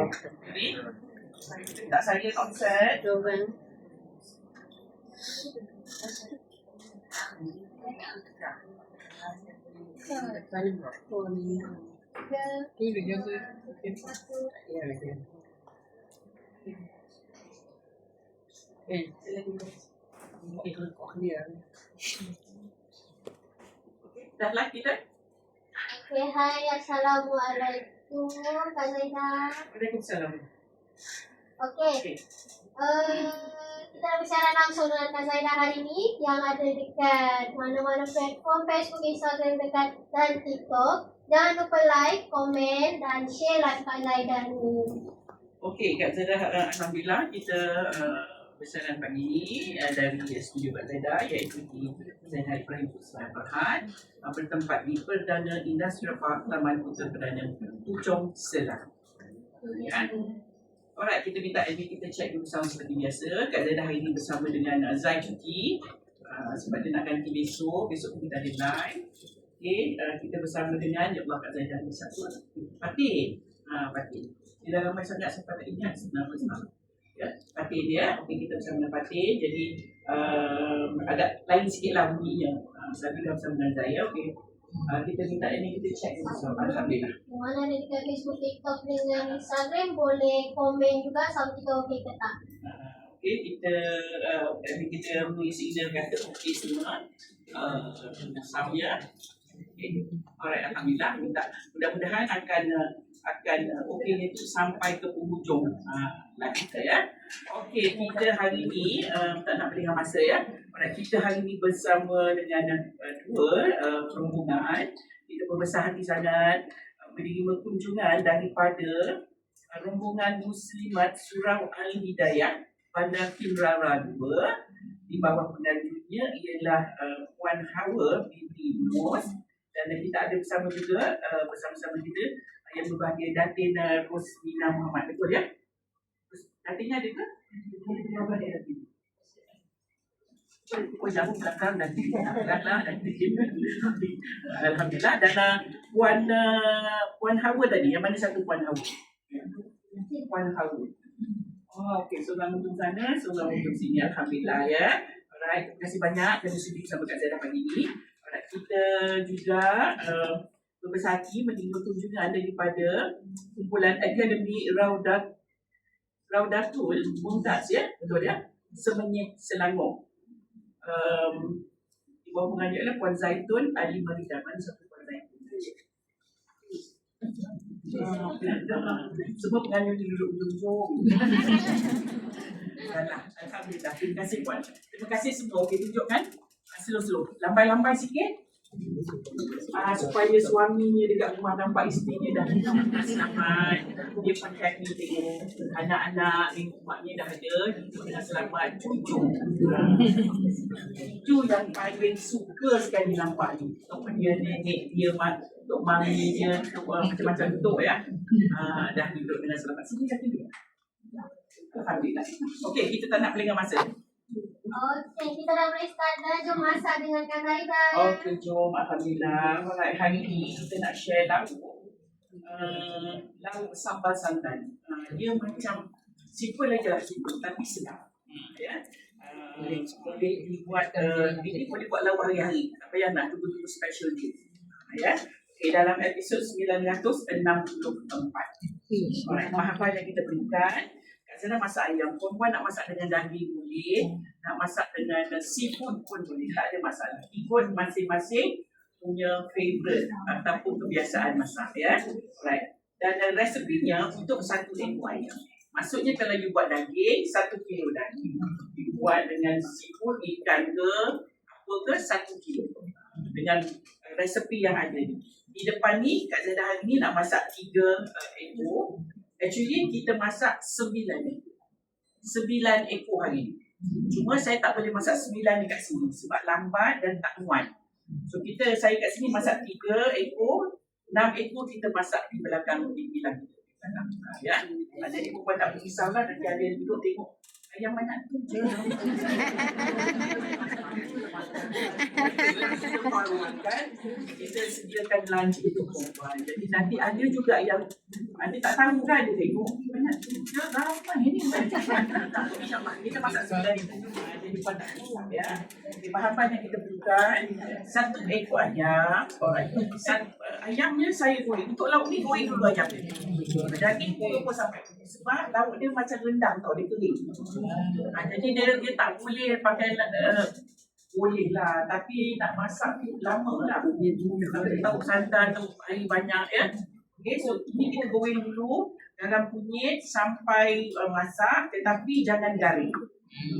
Jadi, tak saya konsep. Dah live kita? Okay, hai, Assalamualaikum Kak Zaidah. Waalaikumsalam. Okay. Kita berbicara langsung dengan Kak Zaidah hari ini yang ada dekat mana-mana platform Facebook, Instagram dekat dan TikTok. Jangan lupa like, komen dan share live Kak Zaidah ni. Okey, Kak Zaidah, alhamdulillah kita bersama pagi ini dari studio Kak Zaidah iaitu di Zaidah Ibrahim Pusat Berhad bertempat di Perdana Industrial Park Taman Kota Perdana Puchong Selang. Ya. Alright, kita minta admin kita check dulu sama seperti biasa. Kak Zaidah hari ini bersama dengan Zai cuti sebab dia nak ganti besok kita ada live. Okey, kita bersama dengan ya Allah Kak Zaidah bersama Fatin. Fatin. Dia dah ramai sangat sampai tak ingat nama. Ya, Fatin dia. Okey, kita bersama dengan Fatin. Jadi agak lain sikitlah bunyinya. Saya dah bersama dengan Zai. Okey. Kita minta ini kita check bersama. Alhamdulillah. Mana ada dekat Facebook, TikTok dengan Instagram boleh komen juga sama kita okey ke tak. Okey, kita mengisi email kata okey semua. Sama ya. Okay. Alright, alhamdulillah. Mudah-mudahan akan okey itu sampai ke penghujung live kita ya. Okey, kita hari ini tak nak pelengah masa ya. Alright, kita hari ini bersama dengan dua rombongan. Kita berbesar hati sangat menerima kunjungan daripada rombongan Muslimat Surau Al-Hidayah Bandar Kimrara 2 di bawah penganjurnya ialah Puan Hawa binti Mus, dan kita ada bersama juga bersama-sama kita yang berbahagia Datin Rosmina Muhammad, betul ya? Datinnya ada ke? Apa dia Datin? Oh, jauh belakang Datin. Alhamdulillah. Dan Puan Hawa tadi, yang mana satu Puan Hawa? Puan Hawa. Oh, okey. Seorang untuk sana, seorang untuk sini. Alhamdulillah ya. Alright, terima kasih banyak kerana sudi bersama Kak Zaidah pagi ini. Alright, kita juga berbesar hati menerima kunjungan daripada kumpulan Akademi Raudatul Mumtaz ya, betul ya? Semenyih Selangor. Di bawah pengajar ialah Puan Zaitun Ali Marida. Mana satu Puan Zaitun? Semua pengajar ni duduk ujung-ujung. Alhamdulillah. Terima kasih Puan. Terima kasih semua. Okey, tunjukkan. Slow-slow. Lambai-lambai sikit. Supaya suaminya dekat rumah nampak isterinya dah selamat. Dia pun happy tengok anak-anak tengok maknya dah ada dengan selamat. Cucu yang paling suka sekali nampak ni. Dia nenek dia, untuk mami dia, macam-macam bentuk ya. Dah duduk dengan selamat. Sini dah duduk. Alhamdulillah. Okey, kita tak nak pelengah masa. Okey, kita dah boleh start dah. Jom masak dengan Kak Zaidah. Okey, jom. Alhamdulillah. Alright, hari ni kita nak share lauk sambal santan. Dia macam simple aja lah, simple tapi sedap. Ya. Boleh dibuat ini boleh buat lauk hari-hari. Tak payah nak tunggu-tunggu special day. Ya. Okay, dalam episod 964. Alright, bahan yang kita berikan. Kak Zaidah masak ayam, perempuan nak masak dengan daging boleh, nak masak dengan seafood pun boleh, tak ada masalah. Ikut masing-masing punya favourite ataupun kebiasaan masak ya. Alright. Dan resepinya untuk 1 ekor ayam. Maksudnya kalau you buat daging, 1 kilo daging. You buat dengan seafood, ikan ke, apa ke, 1 kilo. Dengan resepi yang ada ni. Di depan ni, Kak Zaidah hari ni nak masak 3 ekor. Actually, kita masak 9 ekor hari ni. Cuma saya tak boleh masak 9 dekat sini sebab lambat dan tak muat. So, saya kat sini masak 3 ekor, 6 ekor kita masak di belakang di bilang kita. Ya. Jadi, perempuan tak berkisahlah, nanti ada yang duduk tengok Ayam banyak tu je. Kan? Kita sediakan lunch untuk perempuan. Jadi nanti ada juga yang ada tak tahu kan dia tengok banyak tu. Ya, ramai ni banyak. Kita masak sembilan itu. Jadi puan tak tahu ya. Bahan-bahan yang kita butuhkan 1 ekor ayam. Ayamnya saya goreng. Untuk lauk ni goreng dulu ayam dia. Daging pun sampai. Sebab lauk dia macam rendang tau, dia kering. Jadi dia tak boleh pakai boleh lah, tapi nak masak tu lama lah. Tahu santan, tahu air banyak ya. Okay, so ini kita goreng dulu dalam kunyit sampai masak, tetapi jangan garing.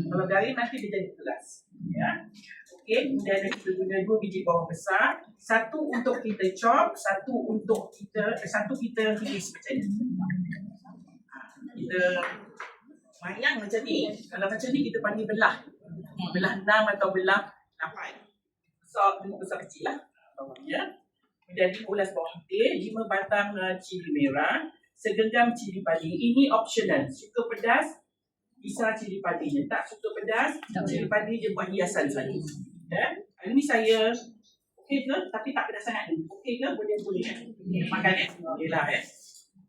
Kalau garing nanti dia jadi keras. Ya. Okey, kemudian kita guna 2 biji bawang besar, 1 untuk kita chop, 1 kita hiris macam ni. Kita mayang macam ni. Kalau macam ni kita panggil belah. Belah 6 atau belah 8. Besar kecil lah. Ya. Kemudian 5 ulas bawang putih, 5 batang cili merah, segenggam cili padi. Ini optional. Suka pedas, bisa cili padinya. Tak suka pedas, cili padi je buat hiasan saja. Ya. Ini saya okey ke? Tapi tak pedas sangat ni. Okey ke? Boleh. Makan ni. Boleh lah ya.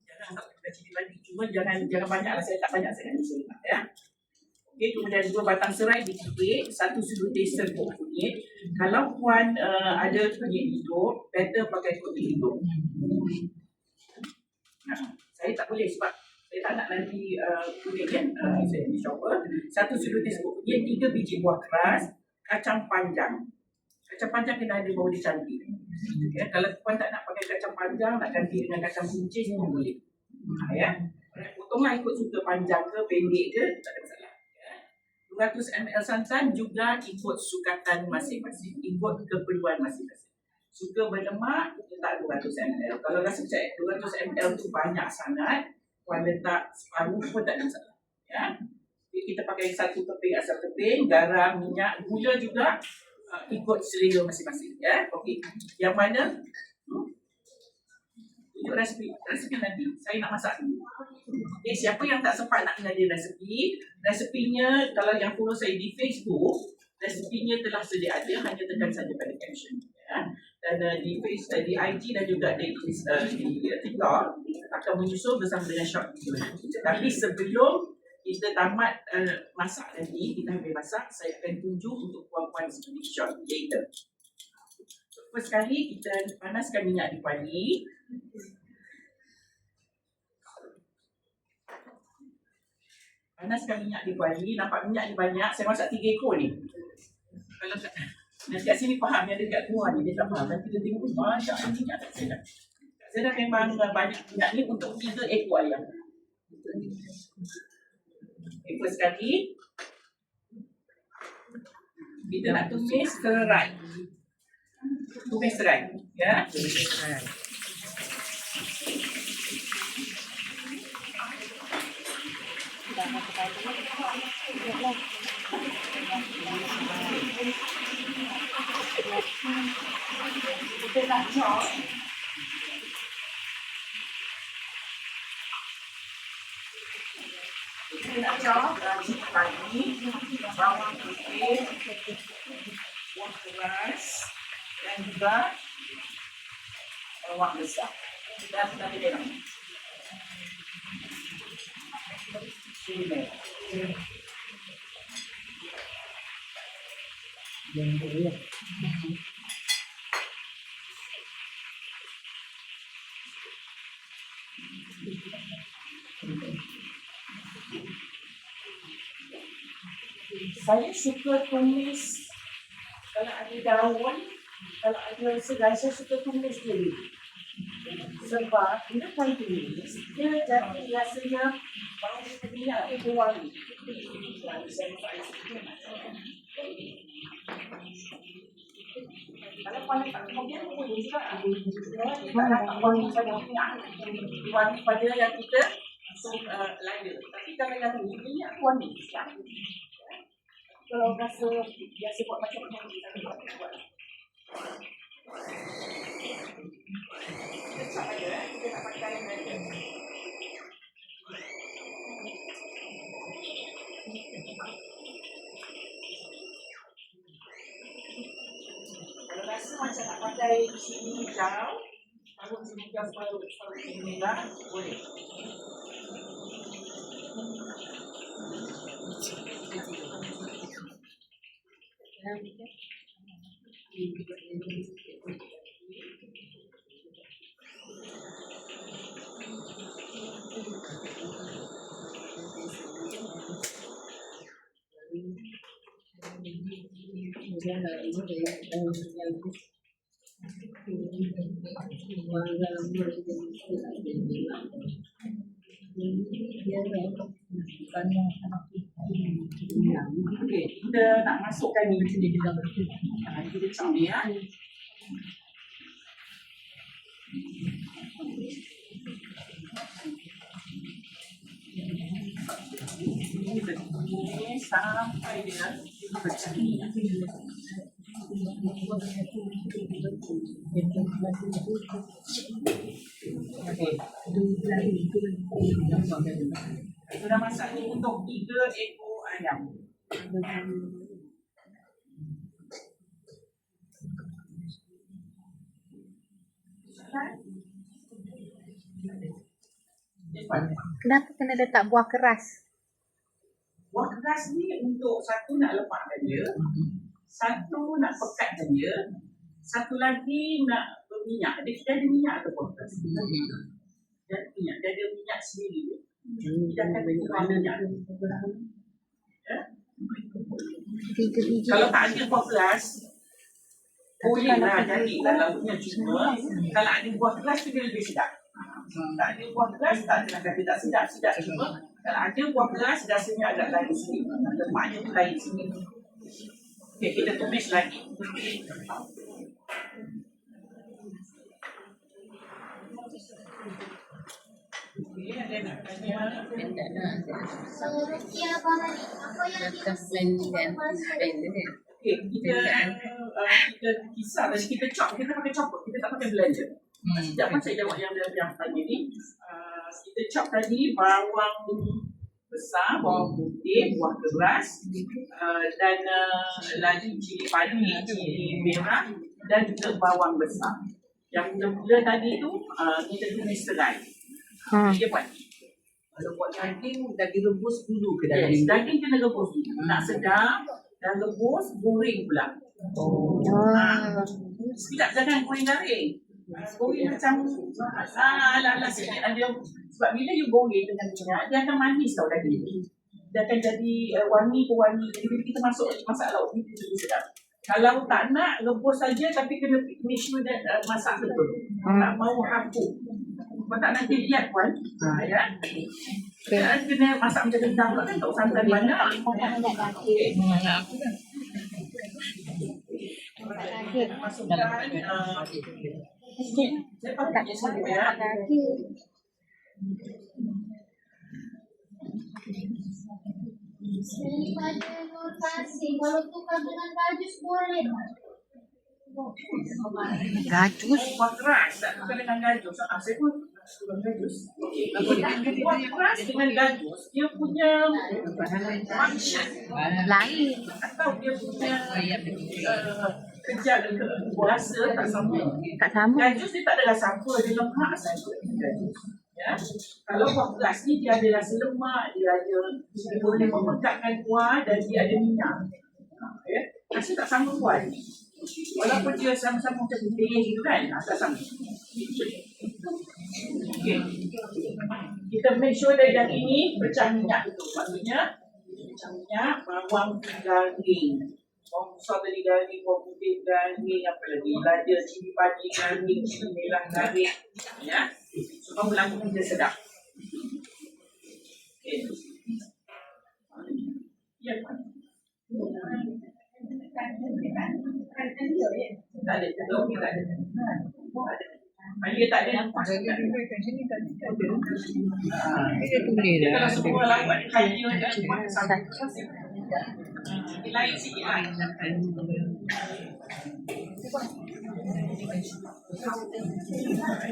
Jangan tak pedas cili padi. Cuma jangan banyak lah. Saya tak banyak sangat ni. Ya. Okey, kemudian 2 batang serai dikikik, 1 sudu teh serbuk kunyit. Kalau puan ada kunyit hidup, better pakai kunyit hidup. Saya tak boleh sebab saya tak nak nanti kunyit kan. Saya ni shopper. 1 sudu teh serbuk kunyit, 3 biji buah keras, kacang panjang. Kacang panjang kena ada bau dia cantik. Ya, kalau puan tak nak pakai kacang panjang, nak ganti dengan kacang kuncing pun boleh. Ya. Potonglah ikut suka panjang ke pendek ke, tak ada masalah. 200 ml santan juga ikut sukatan masing-masing, ikut keperluan masing-masing. Suka berlemak, letak 200 ml. Kalau rasa macam 200 ml tu banyak sangat, puan letak separuh pun tak ada masalah. Ya. Kita pakai 1 keping asam keping, garam, minyak, gula juga ikut selera masing-masing. Ya. Okey. Yang mana? Tunjuk resipi nanti. Saya nak masak dulu. Okay, siapa yang tak sempat nak mengajar resepinya kalau yang follow saya di Facebook, resepinya telah sedia ada, hanya tekan saja pada caption. Ya. Dan di IG dan juga di TikTok akan menyusul bersama dengan short video. Tapi sebelum kita tamat masak nanti, kita ambil masak, saya akan tunjuk untuk puan-puan seperti short later. First sekali kita panaskan minyak di kuali. Panaskan minyak di kuali. Nampak minyak ni banyak. Saya masak 3 ekor ni. Kalau nanti kat sini faham, yang dekat luar ni dia tak faham. Nanti dia tengok banyak minyak kat saya. Saya dah memang banyak minyak ni untuk 3 ekor ayam. Ekor sekali. Kita nak tumis serai. Tumis serai. Ya. Tumis serai. Kita nak chop. Kita nak chop cili padi, bawang putih, buah keras dan juga bawang besar. Dan nanti merah. Cili merah. Saya suka tumis kalau ada daun, kalau ada serai, saya suka tumis dulu. Sebab bila saya tumis, dia jadi rasanya bau minyak itu wangi. Kalau paling tak kemudian boleh juga. Kita nak wangi pada minyak, wangi pada yang kita layar. Tapi kalau yang minyak wangi siap. Kalau rasa biasa buat macam-macam kita buat. Kita cak aja, kita nak pakai yang sini hijau, taruh sini hijau separuh sini merah, boleh. Okey, kita nak masukkan ni kita chop ni ya. Ini sampai dia pecah. Kita dah masak ni untuk 3 ekor ayam. Kenapa kena letak buah keras? Buah keras ni untuk satu nak lepaskan dia, satu nak pekatkan dia, satu lagi nak berminyak. Dia ada minyak ke buah keras? Dia ada minyak, dia ada minyak sendiri. Kita akan berubah minyak. Ya? Kalau tak ada buah keras, bolehlah jadilah lauknya, cuma kalau ada buah keras tu dia lebih sedap. Tak ada buah keras, tak ada kata tak sedap, cuma kalau ada buah keras, rasanya agak lain sikit. Lemaknya tu lain sikit. Okey, kita tumis lagi. Okey, ada nak tanya? Rukia Abang Ali, apa yang Okey, kita kisar tadi, kita chop, kita pakai chopper, kita tak pakai blender. Sekejap saya jawab yang tanya ni. Kita chop tadi bawang besar, bawang putih, buah keras, dan lagi cili padi, cili merah dan juga bawang besar. Yang mula tadi tu kita tumis serai. Dia buat. Kalau buat daging rebus dulu ke dalam Yes, daging kena rebus dulu. Nak sedap dan rebus, goreng pula. Sekejap, jangan goreng garing. Goreng macam ala-ala sikit ada. Sebab bila you goreng dengan minyak, dia akan manis tau daging. Dia akan jadi wangi-wangi. Jadi bila kita masak lauk ni, dia jadi sedap. Kalau tak nak, rebus saja tapi kena make sure dia masak betul. Tak mau hapuk. Kalau tak nanti lihat puan. Ya. Kita kena masak macam rendang pula kan, tak santan banyak. Okey. Masukkan saya pakai satu ya. daripada Nur Kasih, kalau tukar dengan gajus boleh tak? Gajus? Buah keras, tak tukar dengan gajus. Saya pun suka gajus. Buah keras dengan gajus, dia punya function Lain. atau dia punya kerja rasa tak sama. Tak sama. Gajus dia tak ada rasa apa, dia lemak saja. Ya. Kalau buah keras ni dia ada rasa lemak, dia boleh memekatkan kuah dan dia ada minyak. Ya. Rasa tak sama kuah ni. Walaupun dia sama-sama macam putih gitu kan, tak sama. Okay. Kita make sure yang ini pecah minyak itu. Maksudnya pecah minyak, bawang garing. Bawang besar tadi garing, bawang putih garing, apa lagi? Lada, cili padi garing, cili merah garing. Ya. Semua melakukan dia sedap. Okay. Ya, Pak. Tak ada, okey tak ada. Dia tak ada lepas. Dia tulis dah. Kalau semua lawan kayu ada satu. Lain sikit lah.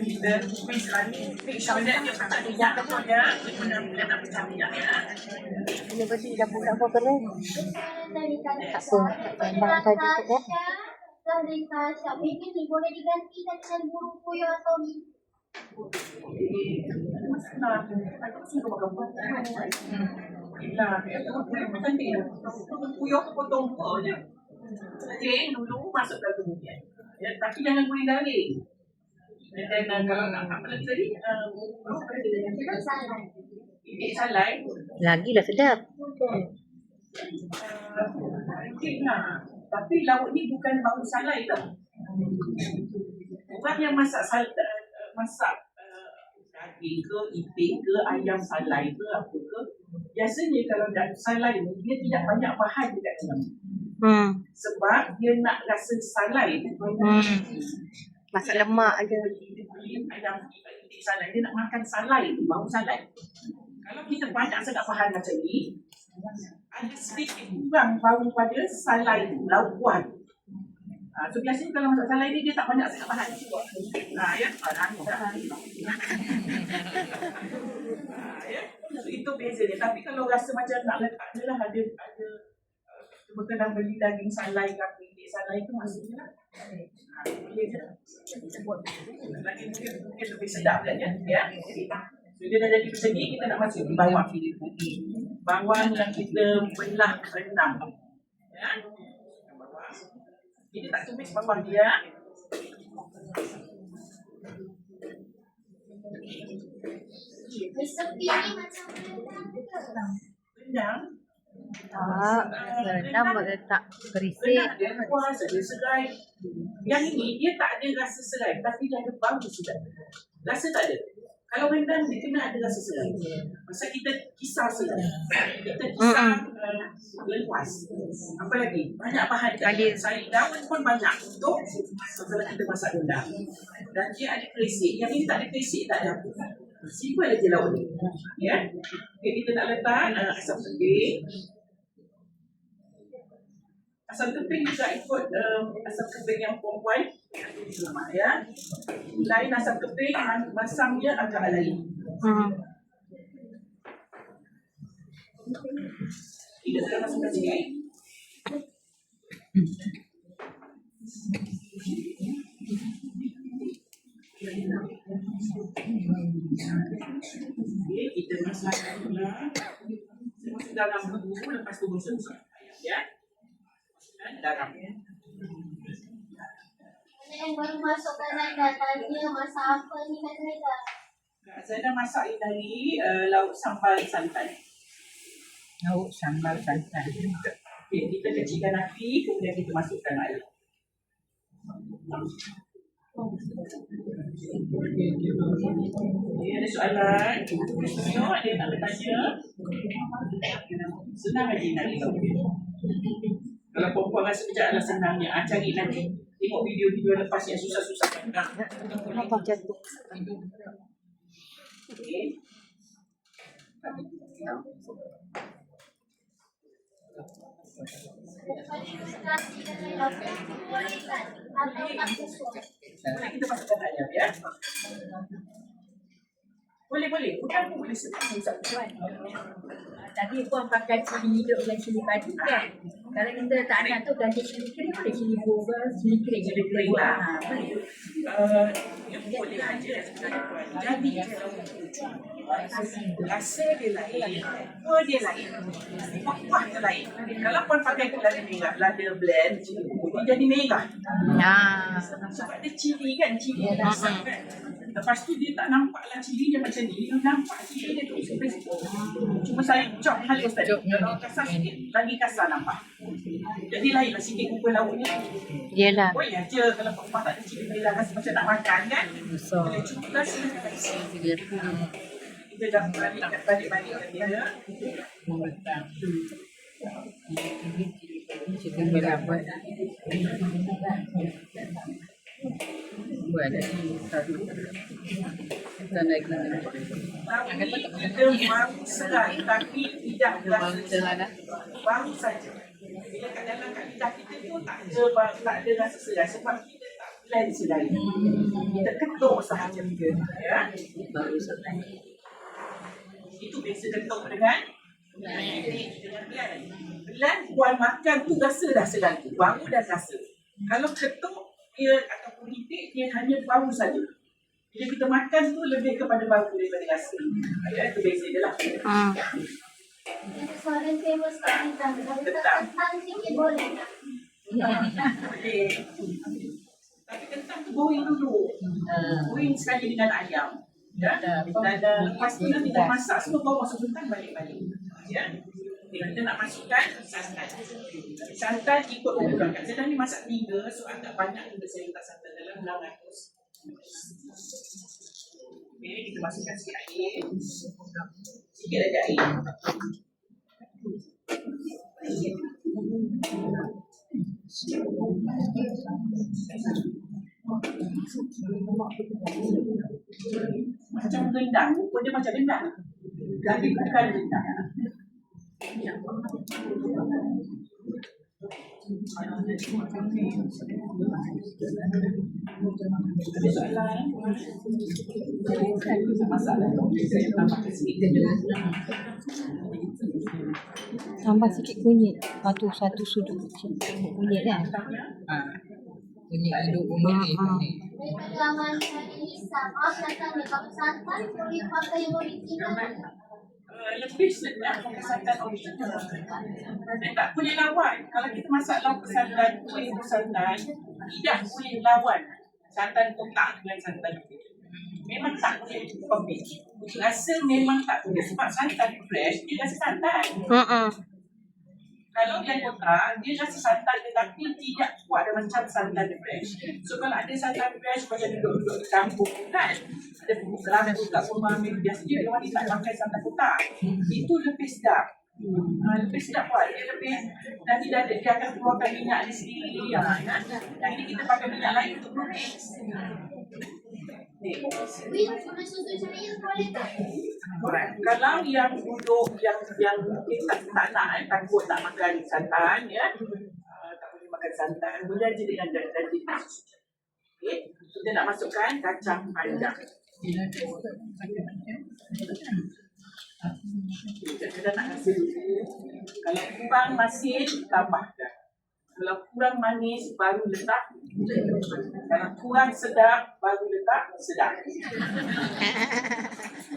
Kita mix lagi. Mix sampai dia tak ada minyak ke pun ya. Dia nak pecah minyak ya. Ini bersih dah buka apa kering. Tak apa. Tak tambah tadi tu kan. adakah Zainah siap baby ni boleh digantikan dengan burung puyuh atau Masalah. Aku suka makan buatan. Lah, puyuh pun cantik. Puyuh tu potong je. Kering dulu masuk dalam tubuh dia. Ya, tapi jangan guling-galing. Dan kalau nak apa lagi tadi? salad? Itik salai. Lagilah sedap. Itik lah. Tapi lauk ni bukan bau salai tau. Orang yang masak daging ke, itik ke, ayam salai ke, apa ke, biasanya kalau dah salai ni, dia tidak banyak bahan dekat dalam. Sebab dia nak rasa salai tu. Masak lemak aja. Ayam itik salai, dia nak makan salai tu, bau salai. Kalau kita banyak sangat bahan macam ni, ada sedikit kurang bau pada salai tu, lauk kuah tu. So biasanya kalau masak salai ni, dia tak banyak sangat bahan. Ya, ya. So, itu beza dia. Tapi kalau rasa macam nak letak je lah, ada kena beli daging salai ke itik salai tu maksudnya lah. Boleh je. Lagi mungkin lebih sedap kan ya. So dia dah jadi macam ni, kita nak masuk di bawang. Bawang yang kita belah rendam. Ya. Bawang. Kita tak tumis bawang dia. Resepi ni macam rendang ke? Rendang. Rendam buat letak berisik. Rendang dia kuas, ada serai. Yang ini dia tak ada rasa serai, tapi dia ada bau sedap. Rasa tak ada. Kalau rendang dia kena ada rasa serai. Masa kita kisar serai. Kita kisar lepas. Apa lagi? Banyak bahan. Sayur daun pun banyak untuk setelah kita masak rendang. Dan dia ada kerisik. Yang ini tak ada kerisik, tak ada apa. Simple aja lauk ni. Ya. Okay, kita nak letak asam keping. Asam keping juga ikut asam keping yang perempuan. Ya. Lain asam keping, masamnya agak lain. Kita akan masukkan sikit. Okay, kita masakkan pula. Masuk dalam bumbu, lepas tu gosok ya. Dan garam. Ada yang baru masuk Kak Zainah, tanya masak apa ni Kak Zainah? Saya dah masak dari lauk sambal santan. Lauk sambal santan. Okay, kita kecilkan api, kemudian kita masukkan air. Ada soalan? Ada yang nak bertanya? Senang aja nak tahu. Kalau perempuan rasa kerjaan lah senangnya, cari nanti. Tengok video-video lepas yang susah-susah kan. Kenapa jatuh? Okay. Boleh kan? Atau tak sesuai? Boleh kita masukkan ayam ya? Boleh. Bukan pun boleh senang Ustaz. Tadi puan pakai cili hidup dan cili padi kan. Kalau kita tak nak tu ganti cili kering boleh cili bubur, cili kering. Cili kering lah. Boleh. Yang boleh aja sebenarnya puan. Jadi rasa dia lain, kuah dia lain, kuah dia lain. Kalau puan pakai lada merah, lada blend, cili bubur, dia jadi merah. Sebab dia cili kan, cili dasar kan. Lepas tu dia tak nampaklah cili dia macam ni, dia nampak cili dia tu sampai situ. Cuma saya chop halus tadi. Kalau kasar sikit, lagi kasar nampak. Jadi lainlah sikit rupa lauknya. Yelah. Boleh aja kalau perempuan tak ada cili merah rasa macam nak makan kan. Boleh cuba lah silakan isi. Kita dah balik-balikkan dia. Chicken merah buat. Buat ada satu. Kita naik lagi. Kita bau serai tapi tidak rasa bau saja. Bila kat dalam kat lidah kita tu tak ada rasa serai sebab kita tak blend serai. Kita ketuk sahaja. Ya. Baru serai. Itu biasa ketuk dengan blend. Blend puan makan tu rasa dah serai tu. Bau dan rasa. Kalau ketuk dia ataupun itik dia hanya bau saja. Bila kita makan tu lebih kepada bau daripada rasa. Itu beza dia lah. Soalan famous kat kita. Kalau kentang sikit boleh tak? Boleh. Tapi kentang tu goreng dulu. Goreng sekali dengan ayam. Ya. Dan lepas tu nanti dah masak semua bawa masuk kentang balik-balik. Ya. Kita nak masukkan santan. Santan ikut ukuran. Kat saya ni masak 3, so agak banyak juga saya letak santan dalam 600. Okay, kita masukkan sikit air. Sikit aja air. Macam rendang, rupa dia macam rendang. Tapi bukan rendang. Ada soalan? Masalah saya tambahkan sikit. Tambah sikit kunyit. Lepas tu satu sudut kecil. Kunyit kan? Kunyit hidup kunyit. Jangan risau. Kata kalau santan boleh pakai yang original. Lebih sedap pakai santan original. Dia tak boleh lawan. Kalau kita masak lauk santan, kuih santan, tidak boleh lawan santan kotak dengan santan tu. Memang tak boleh compete. Rasa memang tak boleh. Sebab santan fresh, dia rasa santan. Kalau yang kotak, dia rasa santan tetapi tidak kuat ada macam santan fresh. So kalau ada santan fresh, macam duduk-duduk di kampung kan, ada kelam tu kat rumah, biasa dia orang tak pakai santan kotak. Itu lebih sedap. Lebih sedap buat. Dia lebih, nanti dia akan keluarkan minyak dia sendiri. Kan? Yang ini kita pakai minyak lain untuk goreng. Wih, guna susu cair boleh tak? Alright. Kalau yang duduk yang kita tak nak takut tak makan santan ya, tak boleh makan santan, boleh aja dengan daging susu. Okay, kita nak masukkan kacang panjang. Kita nak rasa dulu. Kalau kurang masin, tambahkan. Kalau kurang manis, baru letak. Kalau kurang sedap, baru letak sedap.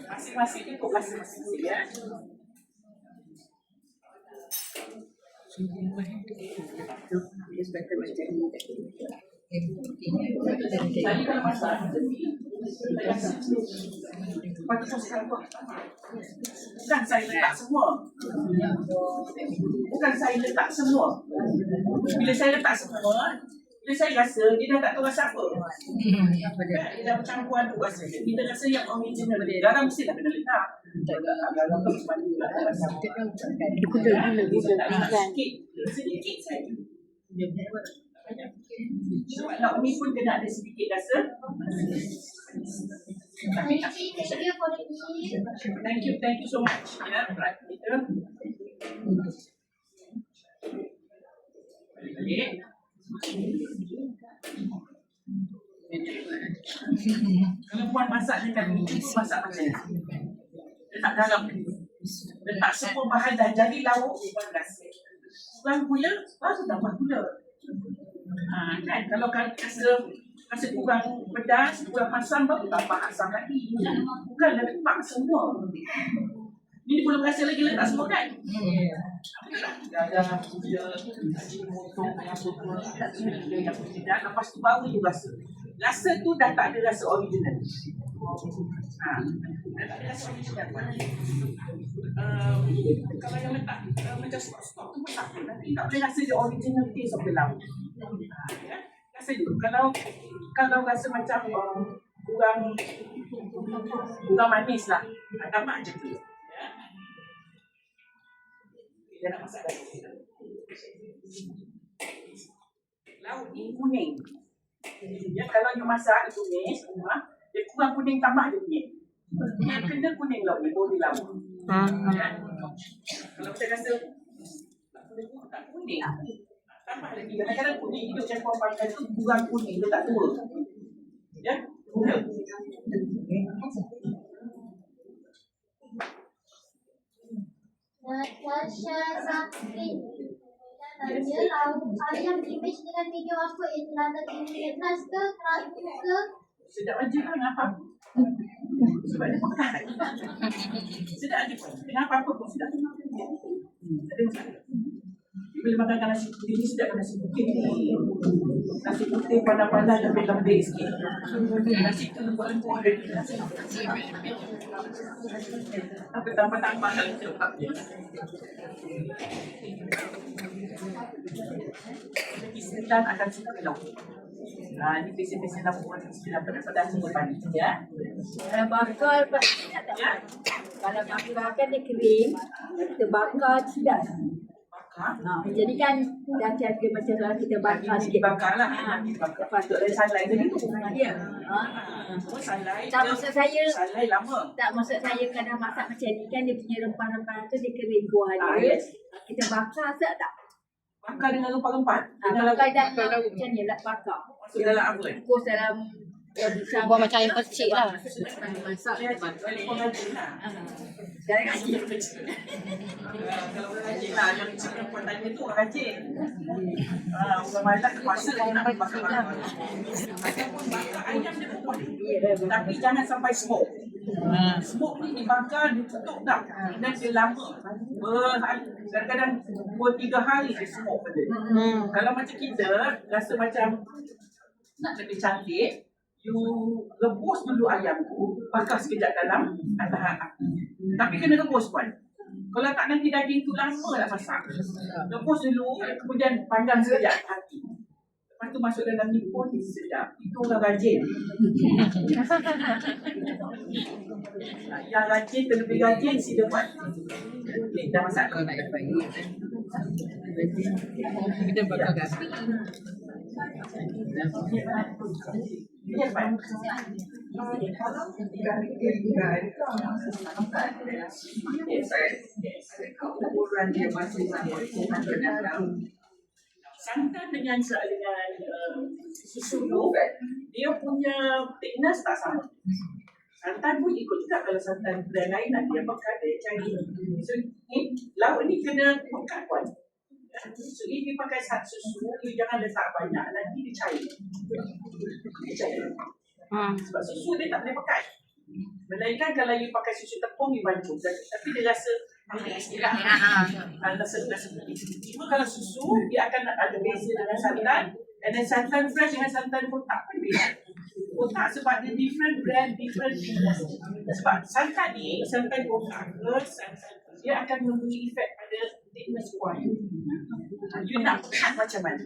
Masing-masing itu masing-masing ya. Jadi kalau masak, bukan saya letak semua. Bukan saya letak semua. Bila saya letak semua, bila saya rasa, dia dah tak tahu rasa apa. Dia dah bercampur aduk rasa. Kita rasa yang original dia. Garam mesti tak kena letak. Garam tu sebab dia tak rasa. Sedikit saja. Sebab nak umi pun kena ada sedikit rasa. Tapi tak. Thank you for the gift. Thank you so much. Ya, right. Kita balik. Kalau puan masak dengan ini, masak macam ni. Letak garam. Letak semua bahan dah jadi lauk, puan rasa. Kurang gula, baru tambah gula. Kan? Kalau rasa kurang pedas, kurang asam, baru tambah asam lagi. Bukan letak semua. Ini belum rasa lagi letak semua kan? Garam, gula, potong, yang semua, letak semua yang tidak. Lepas tu baru tu rasa. Rasa tu dah tak ada rasa original. Dah tak ada rasa original. Kalau yang letak macam stok tu pun tak apa. Nanti tak boleh rasa the original taste of the lauk. Ya? Rasa dulu. Kalau rasa macam kurang manis lah. Tambah je tu. Kita nak masak lagi. Lauk ni kuning. Ya, kalau you masak tumis rumah, dia kurang kuning tambah dia kuning. Dia kena kuning lauk ni, baru dia lauk. Ya. Kalau saya rasa tak kuning, tambah lagi. Kadang-kadang kuning hidup yang korang pakai tu kurang kuning, dia tak tua. Ya, guna. Natasha Sakti. tanya lauk ayam image dengan video apa yang telah terkini keras ke kerabu ke? Sedap aja lah dengan apa. Sebab dia pekat. Sedap aja pun. Dengan apa-apa pun sedap. Tak ada masalah. Bila makan nasi putih ni sedap nasi putih ni. Nasi putih panas-panas lembik-lembik sikit. Nasi tu lembut-lembut. Apa tambah-tambah dalam cepat je. Kisah akan suka lah. Ini pesen-pesen lapuan istilah pada semua pagi ya. Kalau bakar pasti tak Ya. Kalau bakar kan dia kering, kita bakar tidak. Jadi kan dah ada macam kalau kita bakar sikit. Bakar lah. Lepas tu ada salai tadi tu. Ya. Oh salai. Tak maksud saya, Salai lama. tak maksud saya kadang masak macam ni kan dia punya rempah-rempah tu dia kering kuah dia. Yes. Kita bakar tak tak? Bakar dengan rempah-rempah. Bakar dah macam ni lah bakar. Masuk dalam apa? Kukus dalam Buat macam ayam percik lah. Telefon rajin lah. Dari kecil. Kalau orang rajin lah. Yang kecil perempuan tanya tu orang rajin. Orang malas kuasa dia nak bakar. Ataupun bakar ayam dia pun boleh. Tapi jangan sampai smoke. Smoke ni dibakar, ditutup dah. Dan dia lama. Kadang-kadang 2-3 hari dia smoke pada dia. Kalau macam kita, rasa macam nak lebih cantik, you rebus dulu ayam tu, bakar sekejap dalam atas api. Tapi kena rebus pun. Kalau tak nanti daging tu lama nak masak. Rebus dulu, kemudian panggang sekejap hati. Lepas tu masuk dalam ni pun sedap. Itu orang rajin. Yang rajin, terlebih rajin, sila buat. Dah masak. Kita bakar gapi. Ya, Pak. Ukuran dia masing-masing. Santan dengan susu tu, dia punya thickness tak sama. Santan pun ikut juga kalau santan brand lain nanti dia pakai dia cari. So ni lauk ni kena pekat pun. So ini pakai susu, you jangan letak banyak nanti dia cair. Dia cair. Sebab susu dia tak boleh pakai. Melainkan kalau you pakai susu tepung you bancuh. Tapi dia rasa sikit lah. Rasa cuma kalau susu dia akan ada beza dengan santan. And then santan fresh dengan santan kotak pun beza. Kotak sebab dia different brand, different thickness. Sebab santan ni, santan kotak ke santan dia akan memberi efek pada thickness kuah. You nak pekat macam mana?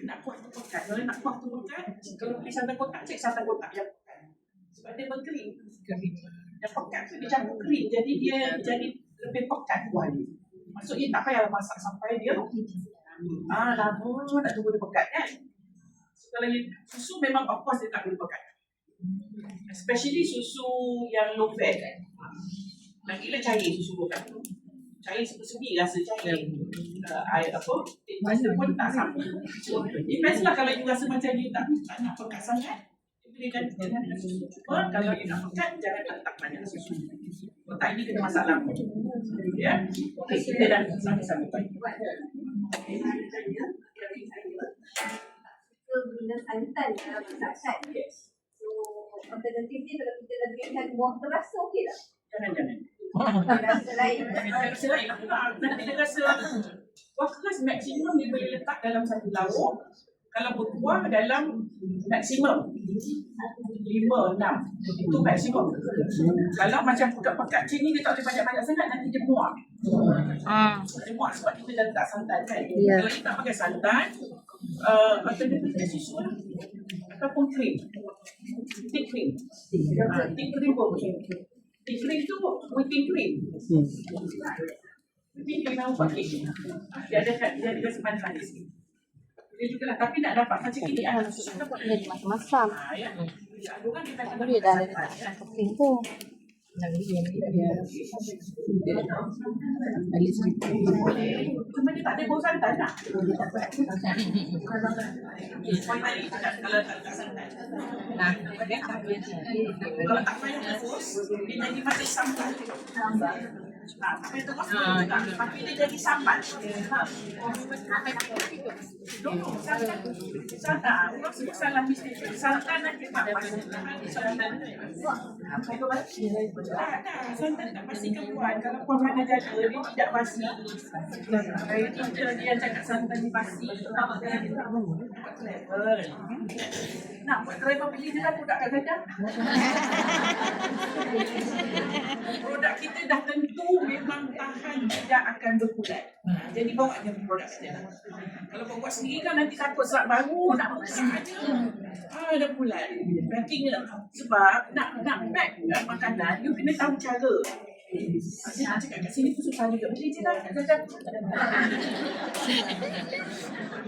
Nak kuah tu pekat. Kalau nak kuah tu pekat, kalau beli santan kotak, cek santan kotak yang pekat. Sebab dia berkering. Yang pekat tu dia campur kering. Jadi dia jadi lebih pekat kuah dia. Maksudnya tak payah masak sampai dia lama nak tunggu dia pekat kan. So, kalau susu memang of course dia tak boleh pekat. Especially susu yang low fat kan. Lagi-lagi cair susu low fat tu. Cair sepi-sepi rasa cair. Air apa, rasa pun tak sama. So, depends lah kalau you rasa macam you tak nak pekat sangat. Berikan dengan susu. Cuma kalau you nak pekat, jangan letak banyak susu. Kotak ini kena masak lama. Ya, okay, kita dah sama-sama. Guna santan dalam masakan. So, alternatif ni kalau kita lebihkan buah terasa okey tak? Jangan. Rasa lain. Rasa lain lah. Nanti dia rasa buah keras maksimum dia boleh letak dalam satu lauk. Kalau berkuah dalam maksimum 5-6. Itu maksimum. Kalau macam pekat-pekat macam ni dia tak boleh banyak-banyak sangat nanti dia muak. Dia muak sebab kita dah letak santan kan. Kalau kita pakai santan, alternatifnya susu lah. Ataupun krim. Thick cream. Thick cream pun boleh. Thick cream tu whipping cream. Whipping cream yang buat kek. Dia ada rasa manis-manis sikit. Boleh jugalah. Tapi nak dapat macam ini susu kita buat Dia macam-macam. ya. Orang kita Boleh dah letak keping tu. cuma dia tak ada bau santan lah. Poin tadi kalau tak santan. Kalau tak payah rebus, dia jadi macam sambal. Sampai terus juga. Tapi dia jadi sambat. Santan. Orang sebut salah mesti. Santan nanti tak pasti. Santan. Santan tak pastikan puan. Kalau puan mana jaga, dia tidak pasti. Dia cakap santan ni pasti. Nak buat driver beli je lah produk kat Zadah. Produk kita dah tentu memang tahan tidak akan berpulat. Jadi bawa je produk saja. Kalau kau buat sendiri kan nanti takut serat baru nak masak aja. Dah pulat. Packing lah. Sebab nak pack makanan, you kena tahu cara. Saya nak cakap kat sini pun susah juga. Beli je lah.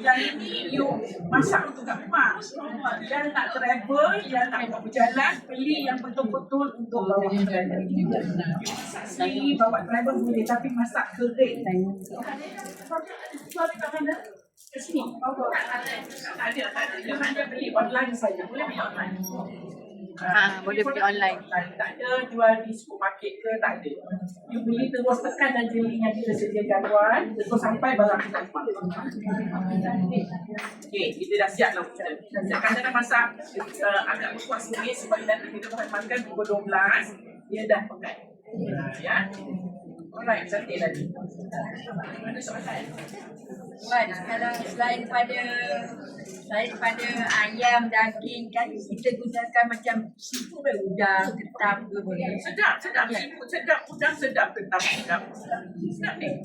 Yang ini you masak untuk kat rumah. Yang nak travel, yang nak buat berjalan, beli yang betul-betul untuk bawa berjalan. Masak sendiri, bawa travel boleh, tapi masak kering. Jual kat mana? Kat sini? Tak ada. You hanya beli online saja. Boleh beli online. Boleh beli online. Tak ada jual di supermarket ke, tak ada. You beli terus tekan dan link yang kita sediakan tuan, terus sampai barang kita dapat. Okey, kita dah siap lah. Kadang dah masak agak berkuas sikit sebab nanti kita akan makan pukul 12. Dia dah pekat. Ya. Alright, cantik lagi. Ada soalan? Wan, kalau selain pada ayam, daging kan kita gunakan macam seafood udang, ketam ke boleh. Sedap. Seafood sedap, udang sedap, ketam sedap. Sedap ni.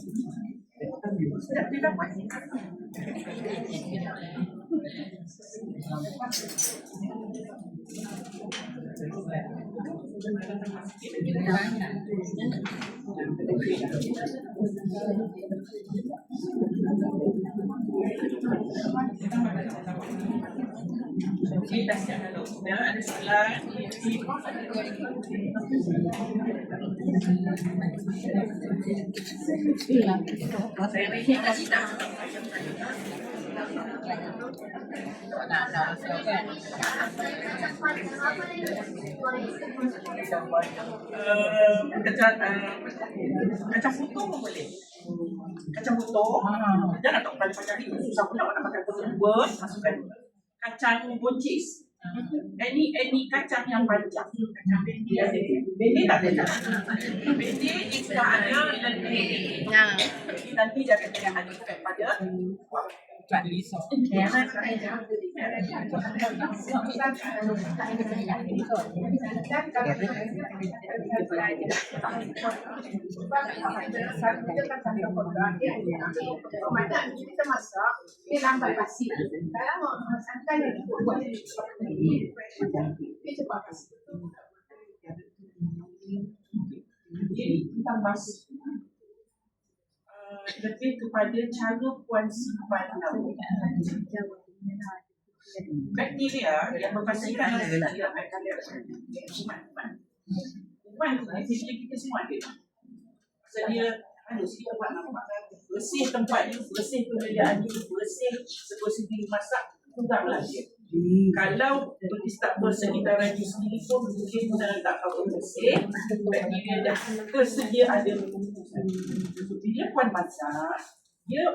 Sedap dia dapat. Okey, dah siap dah dok. Ada soalan? Saya rehat dah siap. Kacang putu pun boleh. Kacang putu, jangan tak pandai-pandai ni susah pula nak makan putu dua, masukkan kacang buncis. Any kacang yang panjang. Kacang bendi ada. Bendi tak ada. Bendi jika ada lebih. Nanti dia akan tengah ada pada kita masak, dia lambat basi. Kalau santan dia buat dia cepat basi. Jadi kita basi. Lebih kepada cara puan simpan lauk. Bakteria yang mempastikan bakteria kuman kita semua ada. Sedia kita buat nampak bersih tempatnya, bersih penyediaan dia, bersih sedia masak, kuranglah dia. Kalau staf persekitaran you sendiri pun mungkin tak tahu bersih, bakteria dah tersedia ada. Bila puan masak,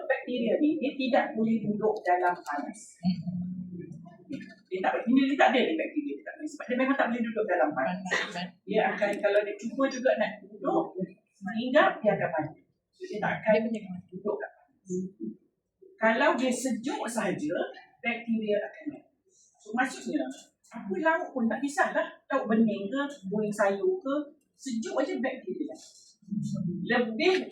bakteria ni dia tidak boleh duduk dalam panas. Dia tak ada bakteria, dia tak boleh, sebab dia memang tak boleh duduk dalam panas. Dia akan, kalau dia cuba juga nak duduk, sehingga dia akan mati. Dia tak akan duduk kat panas. Kalau dia sejuk sahaja, bakteria akan mati. So maksudnya, apa lauk pun tak kisahlah, lauk bening ke, goreng sayur ke, sejuk aja bakteria. Lebih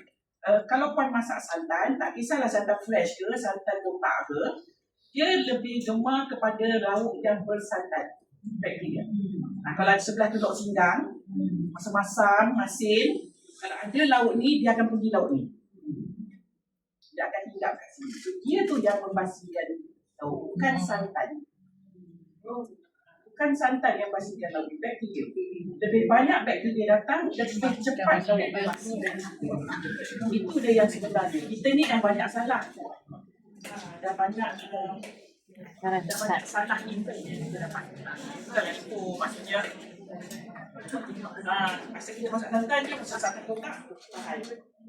kalau puan masak santan, tak kisahlah santan fresh ke, santan kotak ke, dia lebih gemar kepada lauk yang bersantan bakteria. Kalau ada sebelah tu lauk singgang, masam-masam, masin, kalau ada lauk ni, dia akan pergi lauk ni. Dia akan hinggap kat sini. So, dia tu yang membasikan lauk, bukan santan. Bukan santan yang basikan lauk, bakteria. Lebih banyak bakteria datang, lebih cepat lauk basi. Itu dia yang sebenarnya. Kita ni yang banyak salah. Dah banyak salah intern. Maksudnya Masa kita masak santan ni, masak satu kotak.